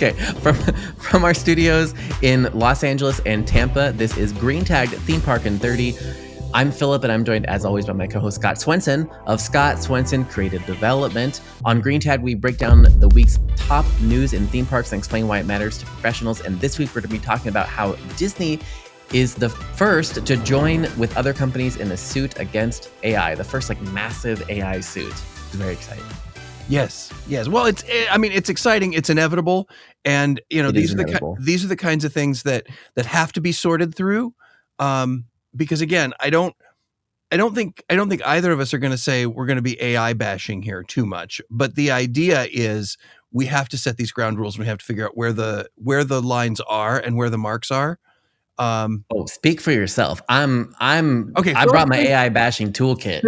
Okay, from our studios in Los Angeles and Tampa, this is Green Tagged Theme Park in 30. I'm Philip, and I'm joined, as always, by my co-host Scott Swenson of Scott Swenson Creative Development. On Green Tag, we break down the week's top news in theme parks and explain why it matters to professionals. And this week, we're going to be talking about how Disney is the first to join with other companies in a suit against AI, the first massive AI suit. It's very exciting. Yes. Well, it's exciting. It's inevitable, and these are the kinds of things that have to be sorted through. Because again, I don't think either of us are going to say we're going to be AI bashing here too much. But the idea is we have to set these ground rules. And we have to figure out where the lines are and where the marks are. Speak for yourself. I'm okay. I brought my AI bashing toolkit.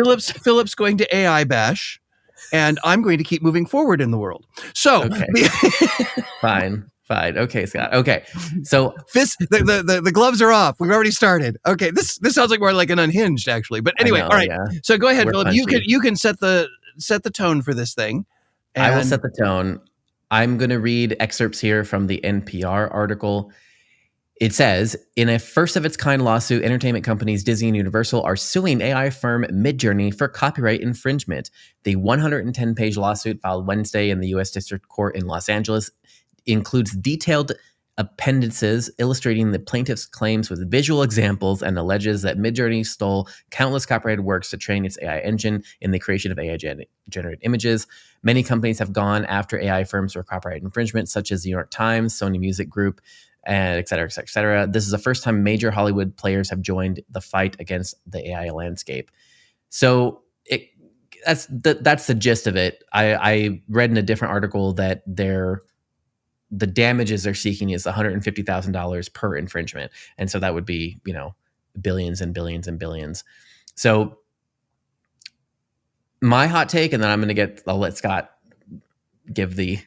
Philip's going to AI bash. And I'm going to keep moving forward in the world. So, okay. Fine. Okay, Scott. Okay, so the gloves are off. We've already started. Okay, this sounds like more like an Unhinged, actually. But anyway, all right. Yeah. So go ahead, Philip. You can set the tone for this thing. I will set the tone. I'm going to read excerpts here from the NPR article. It says, in a first-of-its-kind lawsuit, entertainment companies Disney and Universal are suing AI firm Midjourney for copyright infringement. The 110-page lawsuit filed Wednesday in the U.S. District Court in Los Angeles includes detailed appendices illustrating the plaintiff's claims with visual examples and alleges that Midjourney stole countless copyrighted works to train its AI engine in the creation of AI-generated images. Many companies have gone after AI firms for copyright infringement, such as the New York Times, Sony Music Group, and et cetera, et cetera, et cetera. This is the first time major Hollywood players have joined the fight against the AI landscape. So that's the gist of it. I read in a different article that the damages they're seeking is $150,000 per infringement. And so that would be, billions and billions and billions. So my hot take, and then I'll let Scott give the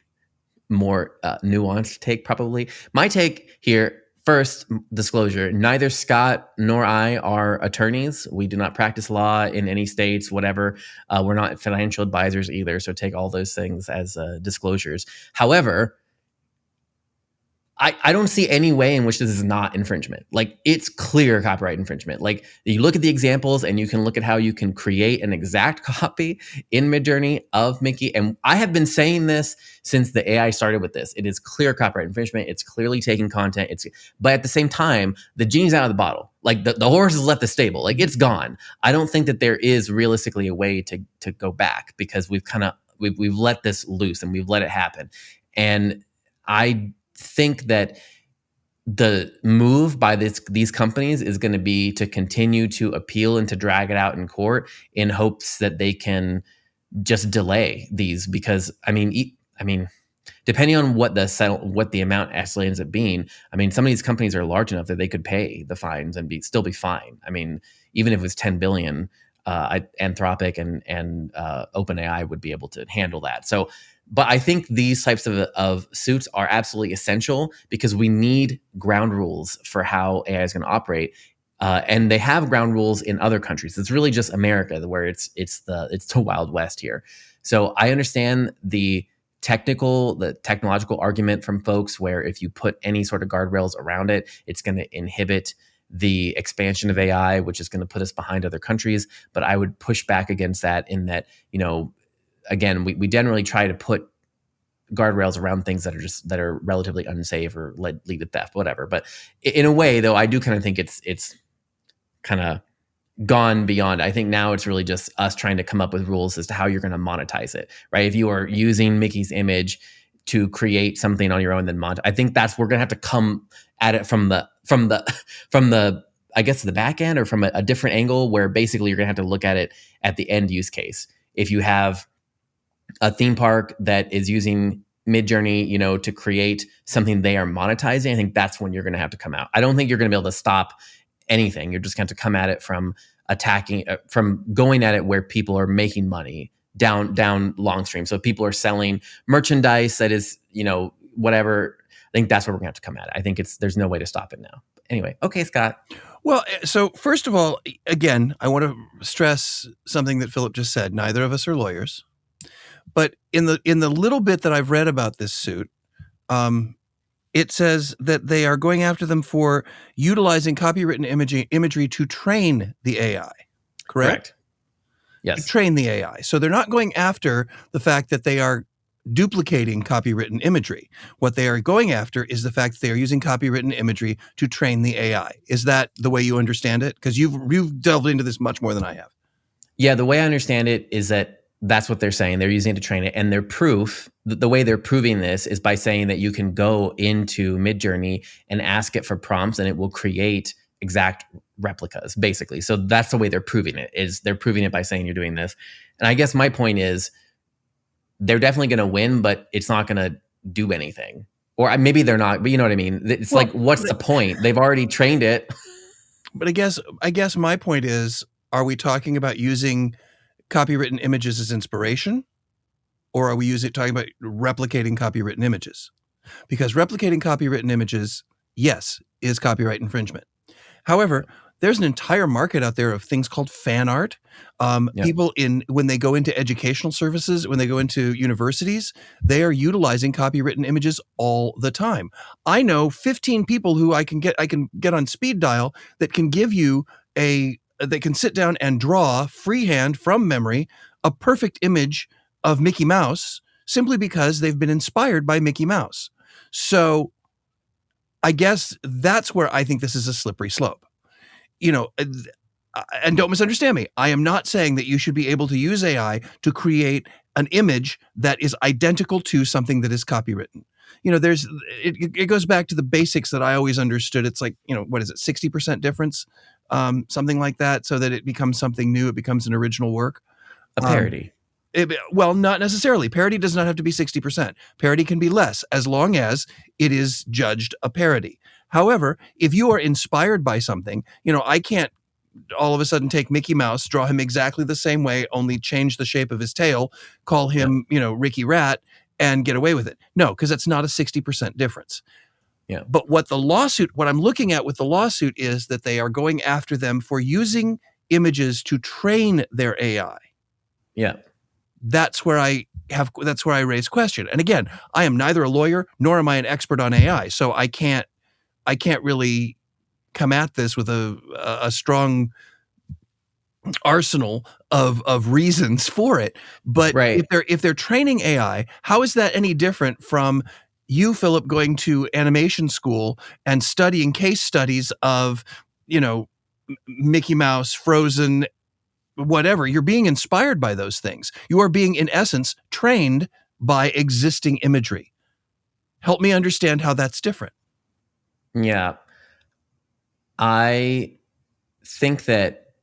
more nuanced take probably. My take here, first disclosure, neither Scott nor I are attorneys. We do not practice law in any states, whatever. We're not financial advisors either. So take all those things as disclosures. However, I don't see any way in which this is not infringement. It's clear copyright infringement. You look at the examples and you can look at how you can create an exact copy in Midjourney of Mickey. And I have been saying this since the AI started with this. It is clear copyright infringement. It's clearly taking content. But at the same time, the genie's out of the bottle. The horse has left the stable. It's gone. I don't think that there is realistically a way to go back because we've let this loose and we've let it happen. And I think that the move by these companies is going to be to continue to appeal and to drag it out in court in hopes that they can just delay these, because I mean depending on what the amount actually ends up being, some of these companies are large enough that they could pay the fines and still be fine. Even if it was 10 billion, Anthropic and OpenAI would be able to handle that. So, but I think these types of suits are absolutely essential because we need ground rules for how AI is going to operate. And they have ground rules in other countries. It's really just America where it's the Wild West here. So I understand the technological argument from folks where if you put any sort of guardrails around it, it's going to inhibit the expansion of AI, which is going to put us behind other countries. But I would push back against that in that, again, we generally try to put guardrails around things that are relatively unsafe or lead to theft, whatever. But in a way, though, I do kind of think it's kind of gone beyond. I think now it's really just us trying to come up with rules as to how you're going to monetize it, right? If you are using Mickey's image to create something on your own, then I think we're going to have to come at it from the I guess the back end or from a different angle where basically you're going to have to look at it at the end use case. If you have a theme park that is using Midjourney, to create something they are monetizing, I think that's when you're going to have to come out. I don't think you're going to be able to stop anything. You're just going to have to come at it from going at it where people are making money down long stream. So people are selling merchandise that is, whatever. I think that's where we're going to have to come at it. I think there's no way to stop it now. Anyway, okay, Scott. Well, so first of all, again, I want to stress something that Philip just said. Neither of us are lawyers. But in the little bit that I've read about this suit, it says that they are going after them for utilizing copywritten imagery to train the AI. Correct? Yes. To train the AI. So they're not going after the fact that they are duplicating copywritten imagery. What they are going after is the fact that they are using copywritten imagery to train the AI. Is that the way you understand it? Because you've delved into this much more than I have. Yeah, the way I understand it is that that's what they're saying. They're using it to train it. And their proof, the way they're proving this is by saying that you can go into Midjourney and ask it for prompts and it will create exact replicas, basically. So that's the way they're proving it, is they're proving it by saying you're doing this. And I guess my point is they're definitely going to win, but it's not going to do anything. Or maybe they're not, but you know what I mean? It's like, what's the point? They've already trained it. But I guess my point is, are we talking about using copywritten images as inspiration? Or are we talking about replicating copywritten images? Because replicating copywritten images, yes, is copyright infringement. However, there's an entire market out there of things called fan art. People when they go into educational services, when they go into universities, they are utilizing copywritten images all the time. I know 15 people who I can get on speed dial that can give you they can sit down and draw freehand from memory a perfect image of Mickey Mouse simply because they've been inspired by Mickey Mouse. So I guess that's where I think this is a slippery slope. And don't misunderstand me. I am not saying that you should be able to use AI to create an image that is identical to something that is copywritten. It goes back to the basics that I always understood. It's like, what is it, 60% difference? Something like that, so that it becomes something new. It becomes an original work. A parody. Well, not necessarily. Parody does not have to be 60%. Parody can be less, as long as it is judged a parody. However, if you are inspired by something, I can't all of a sudden take Mickey Mouse, draw him exactly the same way, only change the shape of his tail, call him, Ricky Rat, and get away with it. No, because that's not a 60% difference. Yeah. But what I'm looking at with the lawsuit is that they are going after them for using images to train their AI. Yeah. That's where I raise question. And again, I am neither a lawyer nor am I an expert on AI. So I can't really come at this with a strong arsenal of reasons for it. But if they're training AI, how is that any different from you, Philip, going to animation school and studying case studies of, Mickey Mouse, Frozen, whatever? You're being inspired by those things. You are being, in essence, trained by existing imagery. Help me understand how that's different. Yeah. I think that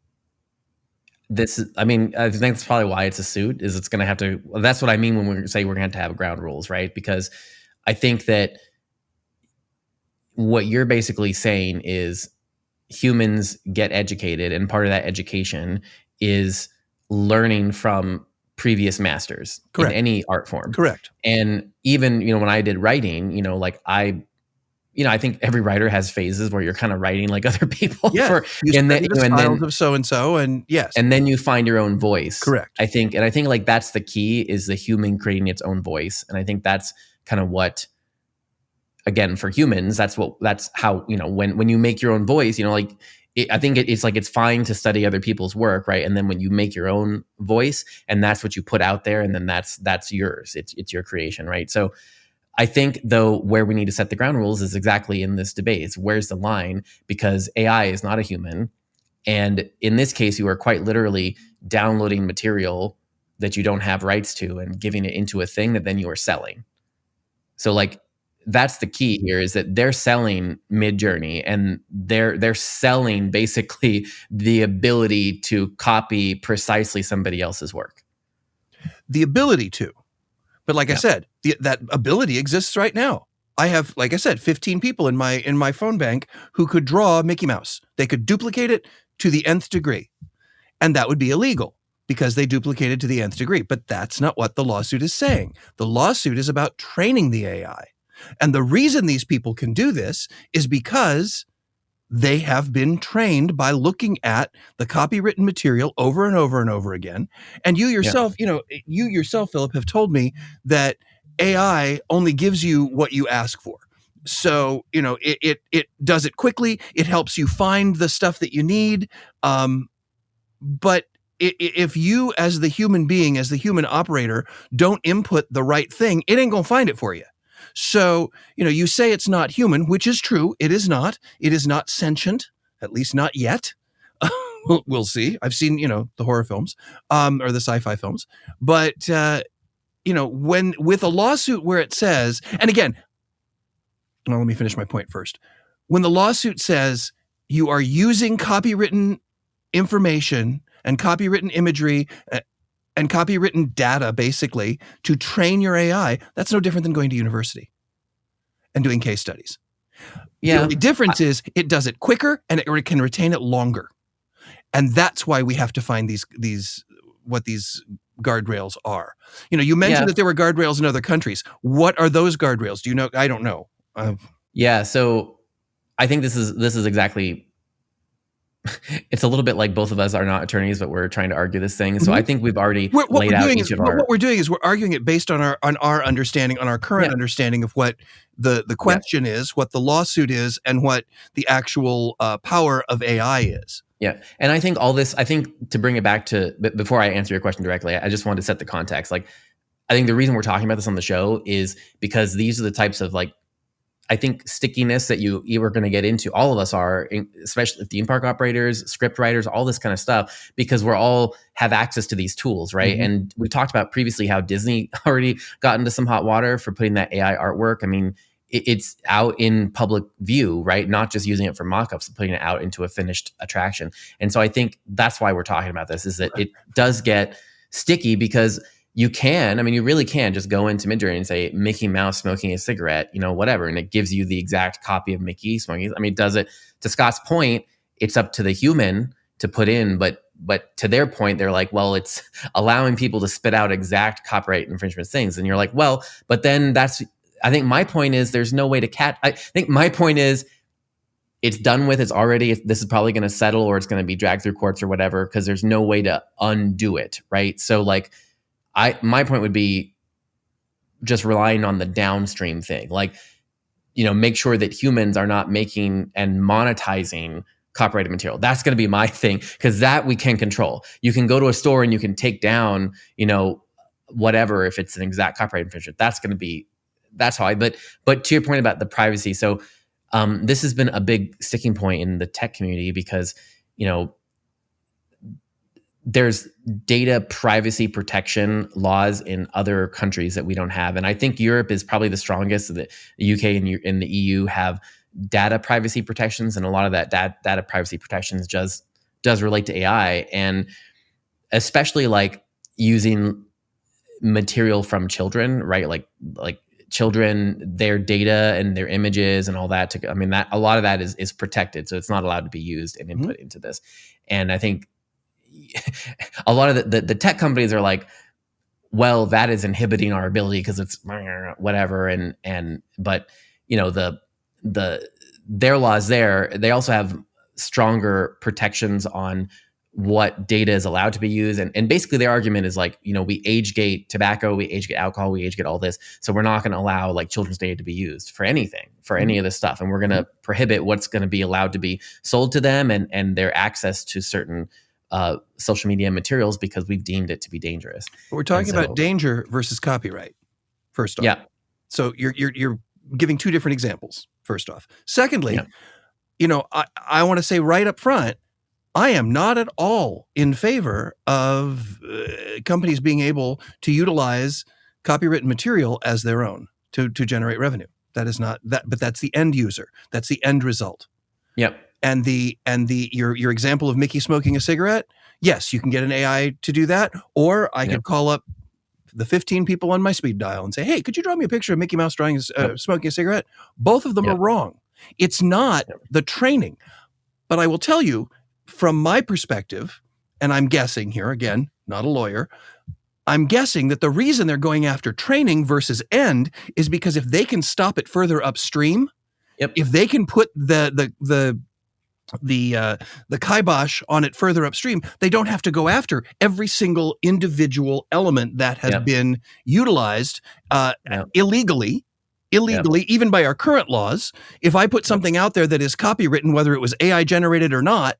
I think that's probably why it's a suit, is it's going to have to, that's what I mean when we say we're going to have ground rules, right? Because I think that what you're basically saying is humans get educated, and part of that education is learning from previous masters. Correct. In any art form. Correct. And even, when I did writing, I think every writer has phases where you're kind of writing like other people. Yeah. Styles of so-and-so, and yes. And then you find your own voice. Correct. I think like that's the key, is the human creating its own voice. And I think that's kind of what, again, for humans, that's how, when you make your own voice, I think it's like, it's fine to study other people's work, right? And then when you make your own voice, and that's what you put out there, and then that's yours. It's your creation, right? So I think, though, where we need to set the ground rules is exactly in this debate. It's where's the line? Because AI is not a human. And in this case, you are quite literally downloading material that you don't have rights to and giving it into a thing that then you are selling. So that's the key here, is that they're selling Midjourney, and they're selling basically the ability to copy precisely somebody else's work. The ability to. But like I said, that ability exists right now. I have, like I said, 15 people in my phone bank who could draw Mickey Mouse. They could duplicate it to the nth degree. And that would be illegal because they duplicated to the nth degree. But that's not what the lawsuit is saying. The lawsuit is about training the AI. And the reason these people can do this is because they have been trained by looking at the copywritten material over and over and over again. And you yourself, Philip, have told me that AI only gives you what you ask for. So, it does it quickly. It helps you find the stuff that you need. But if you, as the human being, as the human operator, don't input the right thing, it ain't going to find it for you. So, you say it's not human, which is true. It is not. It is not sentient, at least not yet. We'll see. I've seen, the horror films, or the sci-fi films. But, when with a lawsuit where it says, and again, well, let me finish my point first. When the lawsuit says you are using copywritten information and copywritten imagery and copywritten data, basically, to train your AI, that's no different than going to university and doing case studies. Yeah. The only difference is it does it quicker and it can retain it longer. And that's why we have to find what these guardrails are. You mentioned that there were guardrails in other countries. What are those guardrails? Do you know? I don't know. So I think this is exactly. It's a little bit like both of us are not attorneys, but we're trying to argue this thing. So I think we've already laid out each of our. What we're doing is we're arguing it based on our understanding, on our current understanding of what the question is, what the lawsuit is, and what the actual power of AI is. Yeah. And I think to bring it back to, before I answer your question directly, I just wanted to set the context. Like, I think the reason we're talking about this on the show is because these are the types of, like, I think, stickiness that you were going to get into. All of us are, especially theme park operators, script writers, all this kind of stuff, because we're all have access to these tools, right? Mm-hmm. And we talked about previously how Disney already got into some hot water for putting that AI artwork. I mean, it's out in public view, right? Not just using it for mock-ups, putting it out into a finished attraction. And so I think that's why we're talking about this, is that it does get sticky, because you really can just go into Midjourney and say Mickey Mouse smoking a cigarette, whatever, and it gives you the exact copy of Mickey smoking. I mean, does it, to Scott's point, it's up to the human to put in, but to their point, they're like, well, it's allowing people to spit out exact copyright infringement things. And you're like, well, but then I think my point is there's no way to I think my point is it's done with. It's already, this is probably going to settle, or it's going to be dragged through courts or whatever, because there's no way to undo it, right? So like, my point would be just relying on the downstream thing, like, make sure that humans are not making and monetizing copyrighted material. That's going to be my thing, because that we can control. You can go to a store and you can take down, whatever, if it's an exact copyright infringement. That's how but to your point about the privacy. So this has been a big sticking point in the tech community, because, there's data privacy protection laws in other countries that we don't have. And I think Europe is probably the strongest. The UK and the EU have data privacy protections, and a lot of that data privacy protections does relate to AI, and especially like using material from children, right? Like children, their data and their images and all that. That a lot of that is protected, so it's not allowed to be used and input into this. And I think a lot of the tech companies are like, well, that is inhibiting our ability because it's whatever. But their laws there, they also have stronger protections on what data is allowed to be used. And basically their argument is like, we age gate tobacco, we age gate alcohol, we age gate all this. So we're not going to allow like children's data to be used for anything, for any of this stuff. And we're going to prohibit what's going to be allowed to be sold to them and their access to certain social media materials, because we've deemed it to be dangerous. But we're talking about danger versus copyright, first off. Yeah. So you're giving two different examples, first off. Secondly, I want to say right up front, I am not at all in favor of companies being able to utilize copywritten material as their own to generate revenue. That is not that, but that's the end user. That's the end result. Yep. And your example of Mickey smoking a cigarette, yes, you can get an AI to do that, or I could call up the 15 people on my speed dial and say, hey, could you draw me a picture of Mickey Mouse smoking a cigarette? Both of them are wrong. It's not the training. But I will tell you, from my perspective, and I'm guessing here, again, not a lawyer, I'm guessing that the reason they're going after training versus end is because if they can stop it further upstream, if they can put the the kibosh on it further upstream. They don't have to go after every single individual element that has been utilized illegally, even by our current laws. If I put something out there that is copywritten, whether it was AI generated or not,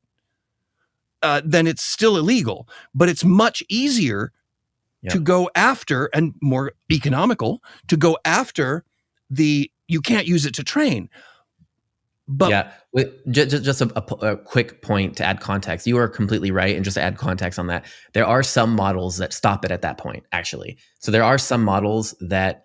then it's still illegal. But it's much easier to go after, and more economical, to go after you can't use it to train. But just a quick point to add context. You are completely right. And just to add context on that, there are some models that stop it at that point, actually. So there are some models that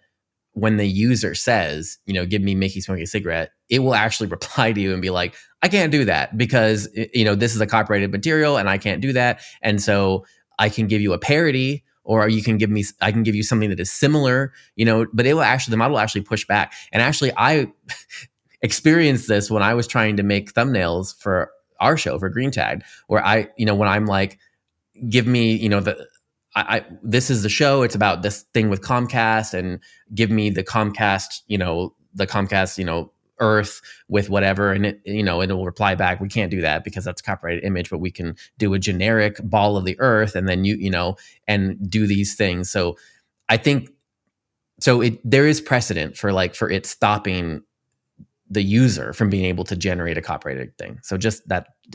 when the user says, give me Mickey smoking a cigarette, it will actually reply to you and be like, I can't do that because, this is a copyrighted material and I can't do that. And so I can give you a parody, or I can give you something that is similar, but the model will actually push back. And actually I experienced this when I was trying to make thumbnails for our show, for Green Tag, where when I'm like, give me, this is the show, it's about this thing with Comcast, and give me the Comcast, Earth with whatever, and it'll reply back, we can't do that because that's a copyrighted image, but we can do a generic ball of the Earth, and then and do these things. So I think there is precedent for it stopping the user from being able to generate a copyrighted thing. So just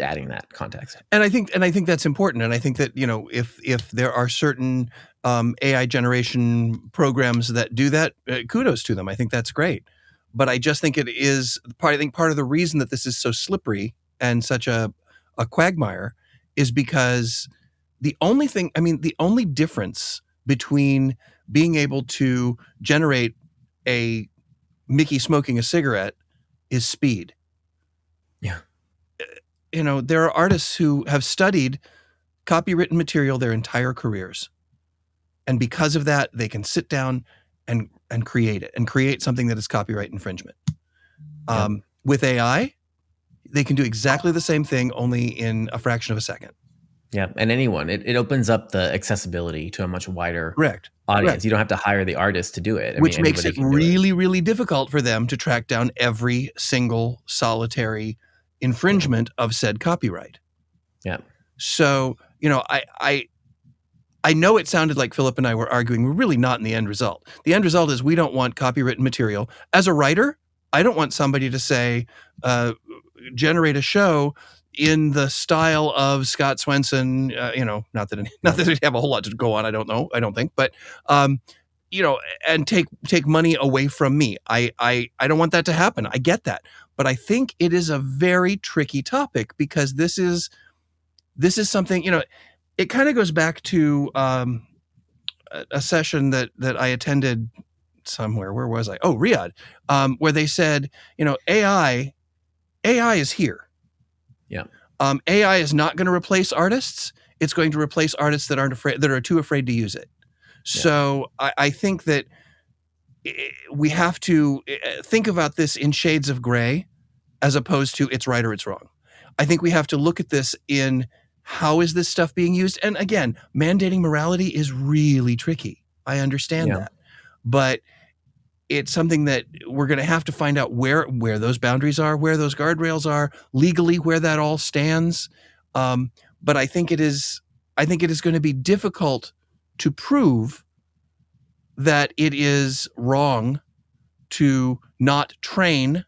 adding that context. And I think that's important. And I think that, if there are certain AI generation programs that do that, kudos to them. I think that's great. But I just think it is part of the reason that this is so slippery and such a quagmire is because the only difference between being able to generate a Mickey smoking a cigarette is speed. Yeah. There are artists who have studied copywritten material their entire careers. And because of that, they can sit down and create it, and create something that is copyright infringement. With AI, they can do exactly the same thing, only in a fraction of a second. Yeah, and anyone. It opens up the accessibility to a much wider audience. Correct. You don't have to hire the artist to do it. Which makes it really, really difficult for them to track down every single solitary infringement of said copyright. Yeah. So, I know it sounded like Philip and I were arguing. We're really not in the end result. The end result is we don't want copywritten material. As a writer, I don't want somebody to say, generate a show in the style of Scott Swenson, not that he'd have a whole lot to go on. I don't think, but, and take money away from me. I don't want that to happen. I get that. But I think it is a very tricky topic because this is something, it kind of goes back to a session that I attended somewhere. Where was I? Oh, Riyadh, where they said, AI is here. Yeah. AI is not going to replace artists. It's going to replace artists that are too afraid to use it. So I think that we have to think about this in shades of gray, as opposed to it's right or it's wrong. I think we have to look at this in how is this stuff being used? And again, mandating morality is really tricky. I understand that. But it's something that we're going to have to find out where those boundaries are, where those guardrails are, legally, where that all stands. But I think it is going to be difficult to prove that it is wrong to not train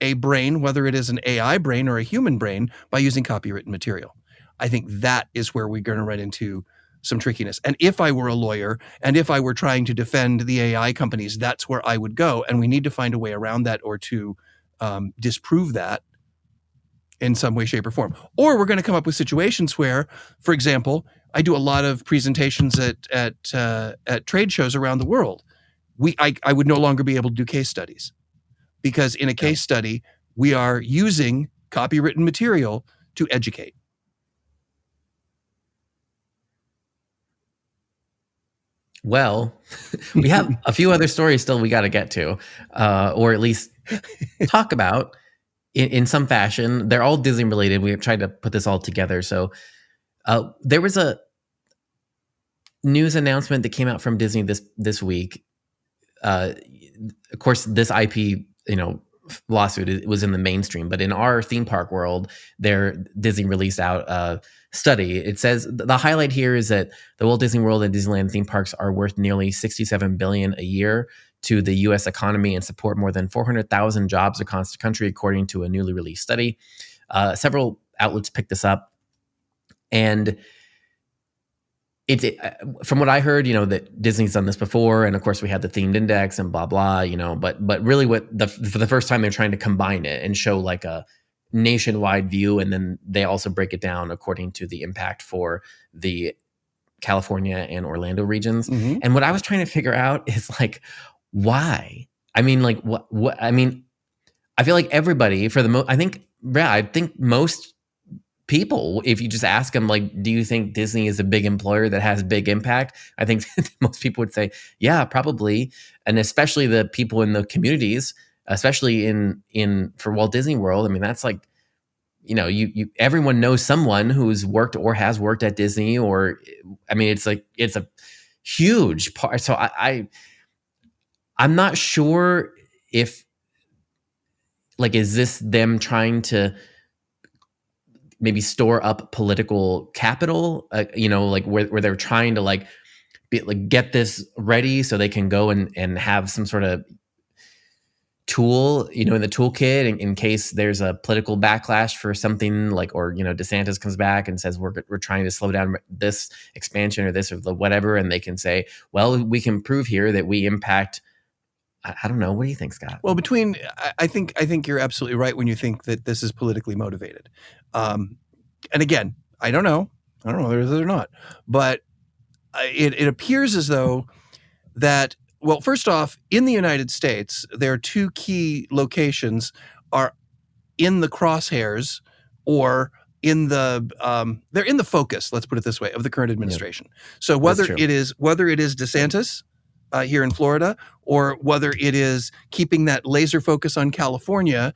a brain, whether it is an AI brain or a human brain, by using copywritten material. I think that is where we're going to run into some trickiness. And if I were a lawyer and if I were trying to defend the AI companies, that's where I would go. And we need to find a way around that, or to disprove that in some way, shape, or form. Or we're going to come up with situations where, for example, I do a lot of presentations at trade shows around the world. I would no longer be able to do case studies, because in a case study, we are using copywritten material to educate. Well, we have a few other stories still we got to get to, or at least talk about in some fashion. They're all Disney related. We've tried to put this all together. So there was a news announcement that came out from Disney this week. Of course, this IP, lawsuit, it was in the mainstream. But in our theme park world, Disney released out a study. It says the highlight here is that the Walt Disney World and Disneyland theme parks are worth nearly $67 billion a year to the U.S. economy and support more than 400,000 jobs across the country, according to a newly released study. Several outlets picked this up, and from what I heard, that Disney's done this before, and of course we had the themed index and blah blah, but really, for the first time they're trying to combine it and show like a nationwide view, and then they also break it down according to the impact for the California and Orlando regions. Mm-hmm. And what I was trying to figure out is like, why? I mean, like what? I mean, I feel like everybody I think most people, if you just ask them, like, do you think Disney is a big employer that has big impact? I think most people would say, yeah, probably. And especially the people in the communities, especially for Walt Disney World. I mean, that's like, everyone knows someone who's worked or has worked at Disney, or, I mean, it's a huge part. So I'm not sure if, like, is this them trying to maybe store up political capital, like where they're trying to get this ready so they can go and have some sort of tool, in the toolkit in case there's a political backlash for something, like, or, DeSantis comes back and says, we're trying to slow down this expansion or this or the whatever. And they can say, well, we can prove here that we impact. I don't know. What do you think, Scott? Well, I think you're absolutely right when you think that this is politically motivated. And again, I don't know whether they're not, but it appears as though that, well, first off, in the United States, there are two key locations are in the crosshairs, or they're in the focus, let's put it this way, of the current administration. Yep. So whether it is DeSantis here in Florida, or whether it is keeping that laser focus on California,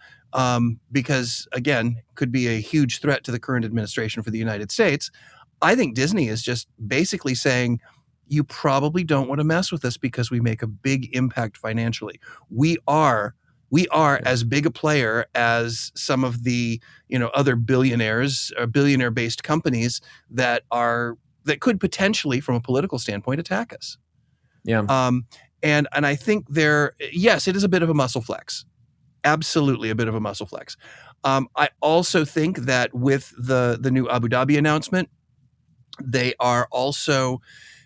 because again, could be a huge threat to the current administration for the United States. I think Disney is just basically saying, you probably don't want to mess with us because we make a big impact financially. We are as big a player as some of the, other billionaires or billionaire-based companies that could potentially, from a political standpoint, attack us. Yeah. And I think yes, it is a bit of a muscle flex. Absolutely a bit of a muscle flex. I also think that with the new Abu Dhabi announcement, they are also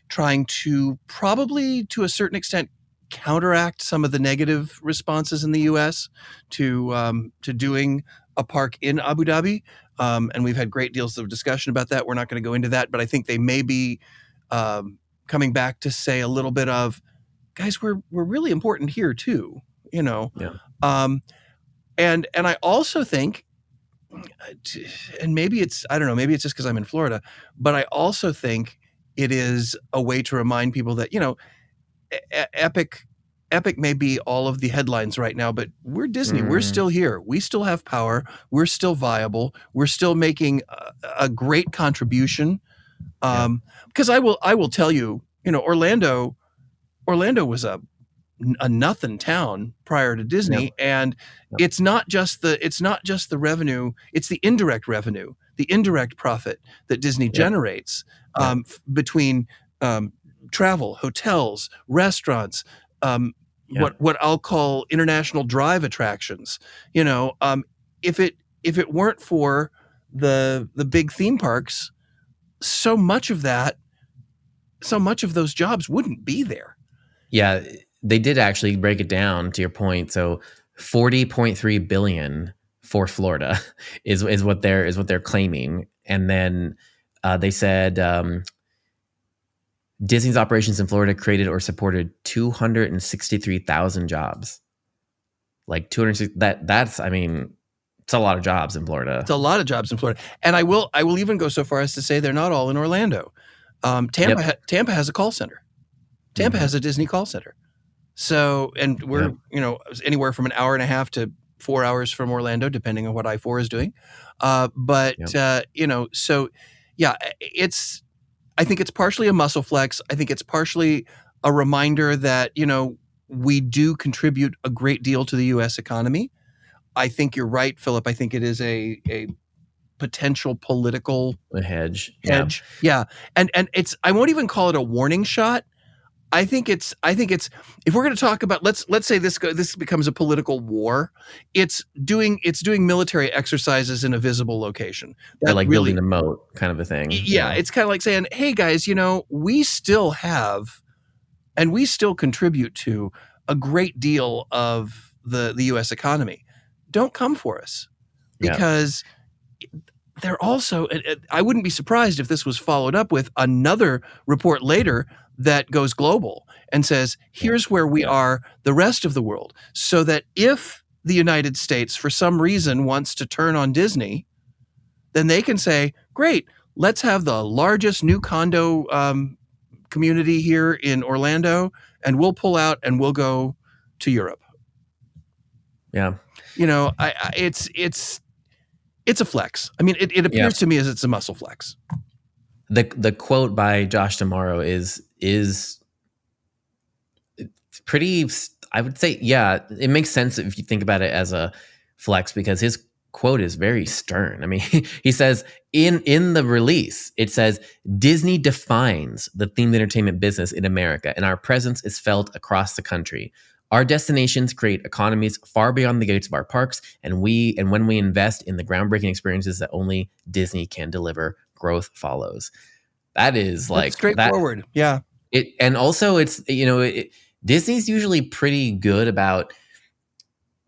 trying to, probably to a certain extent, counteract some of the negative responses in the U.S. to doing a park in Abu Dhabi. And we've had great deals of discussion about that. We're not going to go into that, but I think they may be coming back to say a little bit of, guys, we're really important here too, Yeah. And I also think, and maybe it's, I don't know, maybe it's just because I'm in Florida, but I also think it is a way to remind people that, Epic may be all of the headlines right now, but we're Disney. We're still here. We still have power. We're still viable. We're still making a great contribution. Because I will tell you, Orlando was a nothing town prior to Disney, and it's not just the revenue, it's the indirect revenue, the indirect profit that Disney generates between travel, hotels, restaurants, what I'll call international drive attractions. If it weren't for the big theme parks, so much of those jobs wouldn't be there. Yeah, they did actually break it down to your point. So $40.3 billion for Florida is what they're claiming. And then they said Disney's operations in Florida created or supported 263,000 jobs. Like 260, that's, I mean, it's a lot of jobs in Florida. It's a lot of jobs in Florida. And I will even go so far as to say they're not all in Orlando. Tampa has a call center. Tampa has a Disney call center. So, and we're, anywhere from an hour and a half to 4 hours from Orlando, depending on what I-4 is doing. So yeah, I think it's partially a muscle flex. I think it's partially a reminder that, we do contribute a great deal to the U.S. economy. I think you're right, Philip. I think it is a potential political hedge. Yeah. And I won't even call it a warning shot. I think it's if we're going to talk about let's say this becomes a political war, it's doing military exercises in a visible location. They're like really, building a moat kind of a thing. Yeah, it's kind of like saying, "Hey guys, we still have and we still contribute to a great deal of the US economy. Don't come for us." Because they're also, I wouldn't be surprised if this was followed up with another report later that goes global and says, here's where we are the rest of the world. So that if the United States, for some reason, wants to turn on Disney, then they can say, great, let's have the largest new condo community here in Orlando, and we'll pull out and we'll go to Europe. Yeah. It's a flex. I mean, it appears to me as it's a muscle flex. The quote by Josh D'Amaro is pretty, I would say, it makes sense if you think about it as a flex, because his quote is very stern. I mean, he says in the release, it says, Disney defines the themed entertainment business in America, and our presence is felt across the country. Our destinations create economies far beyond the gates of our parks, and when we invest in the groundbreaking experiences that only Disney can deliver, growth follows. That is like straightforward. Yeah. And also it's, Disney's usually pretty good about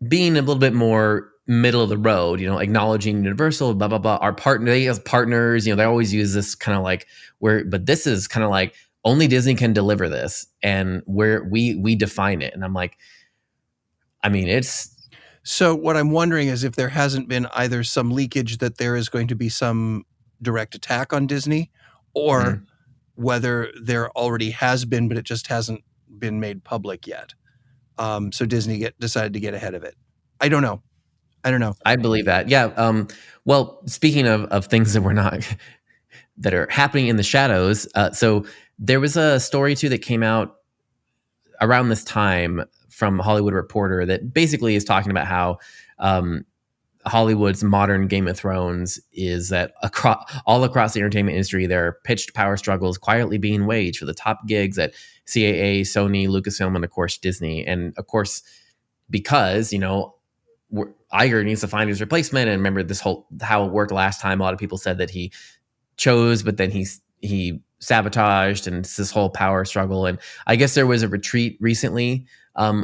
being a little bit more middle of the road, acknowledging Universal, blah, blah, blah. Our they as partners, they always use this kind of like but this is kind of like, only Disney can deliver this, and we define it. And I'm like, I mean, it's. So what I'm wondering is if there hasn't been either some leakage that there is going to be some direct attack on Disney, or whether there already has been, but it just hasn't been made public yet. So Disney decided to get ahead of it. I don't know. I believe that. Yeah. Well, speaking of things that we're not, that are happening in the shadows. So there was a story too that came out around this time from Hollywood Reporter that basically is talking about how Hollywood's modern Game of Thrones is that all across the entertainment industry, there are pitched power struggles quietly being waged for the top gigs at CAA, Sony, Lucasfilm, and of course Disney. And of course, because Iger needs to find his replacement. And remember how it worked last time. A lot of people said that he chose, but then he sabotaged, and it's this whole power struggle. And I guess there was a retreat recently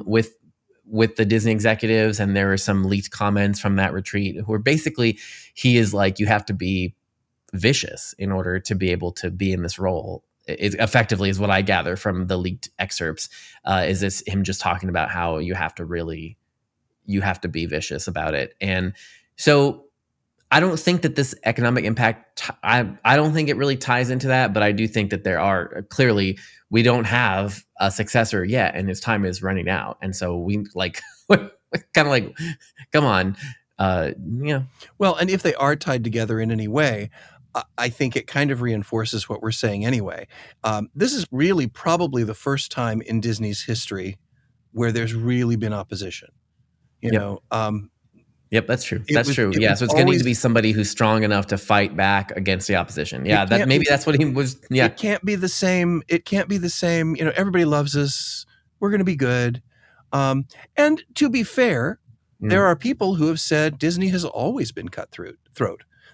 with the Disney executives, and there were some leaked comments from that retreat where basically he is like, you have to be vicious in order to be able to be in this role. It effectively is what I gather from the leaked excerpts. Is this him just talking about how you have to be vicious about it. And so I don't think that this economic impact, I don't think it really ties into that, but I do think that there are clearly, we don't have a successor yet, and his time is running out. And so we kind of like, come on. Yeah. Well, and if they are tied together in any way, I think it kind of reinforces what we're saying anyway. This is really probably the first time in Disney's history where there's really been opposition. Yep, that's true. That's true. Yeah, so it's going to need to be somebody who's strong enough to fight back against the opposition. Yeah, that's what he was. Yeah, it can't be the same. Everybody loves us. We're going to be good. And to be fair, there are people who have said Disney has always been cutthroat.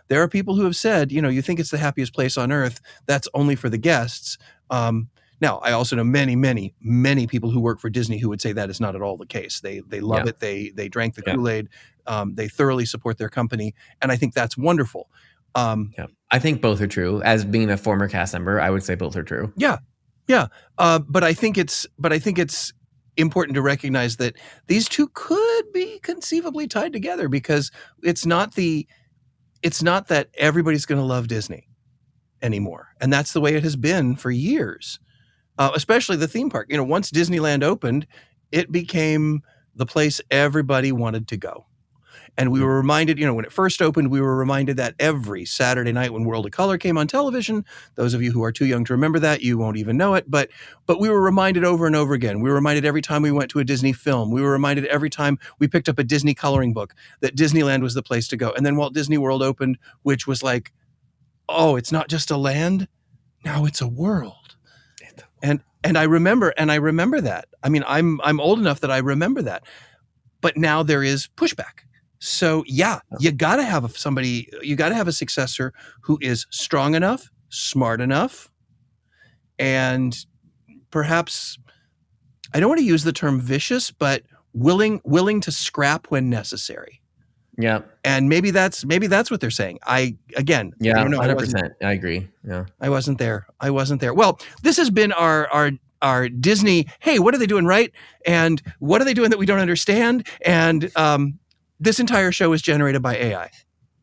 There are people who have said, you think it's the happiest place on earth. That's only for the guests. Now, I also know many, many, many people who work for Disney who would say that is not at all the case. They love it. They drank the Kool-Aid. They thoroughly support their company, and I think that's wonderful. I think both are true. As being a former cast member, I would say both are true. Yeah. But I think it's important to recognize that these two could be conceivably tied together, because it's not that everybody's going to love Disney anymore, and that's the way it has been for years. Especially the theme park. Once Disneyland opened, it became the place everybody wanted to go. And we were reminded, when it first opened, we were reminded that every Saturday night when World of Color came on television, those of you who are too young to remember that, you won't even know it, but we were reminded over and over again. We were reminded every time we went to a Disney film. We were reminded every time we picked up a Disney coloring book that Disneyland was the place to go. And then Walt Disney World opened, which was like, oh, it's not just a land, now it's a world. And I remember that. I mean, I'm old enough that I remember that. But now there is pushback. So yeah, you got to have a successor who is strong enough, smart enough, and perhaps, I don't want to use the term vicious, but willing to scrap when necessary. Yeah. And maybe that's what they're saying. I don't know. 100%. I agree. Yeah. I wasn't there. Well, this has been our Disney, hey, what are they doing right? And what are they doing that we don't understand? And this entire show is generated by AI.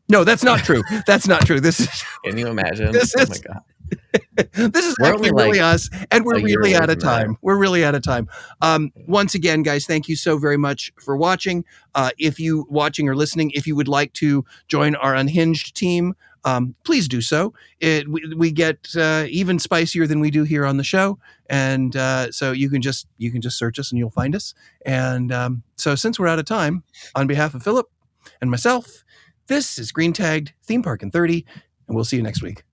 No, that's not true. That's not true. This is. Can you imagine? Oh my God. This is actually really us, and we're really out of time. We're really out of time. Once again, guys, thank you so very much for watching. If you watching or listening, if you would like to join our Unhinged team, please do so. We get even spicier than we do here on the show, and so you can just search us and you'll find us. And so since we're out of time, on behalf of Philip and myself, this is Green Tagged Theme Park in 30, and we'll see you next week.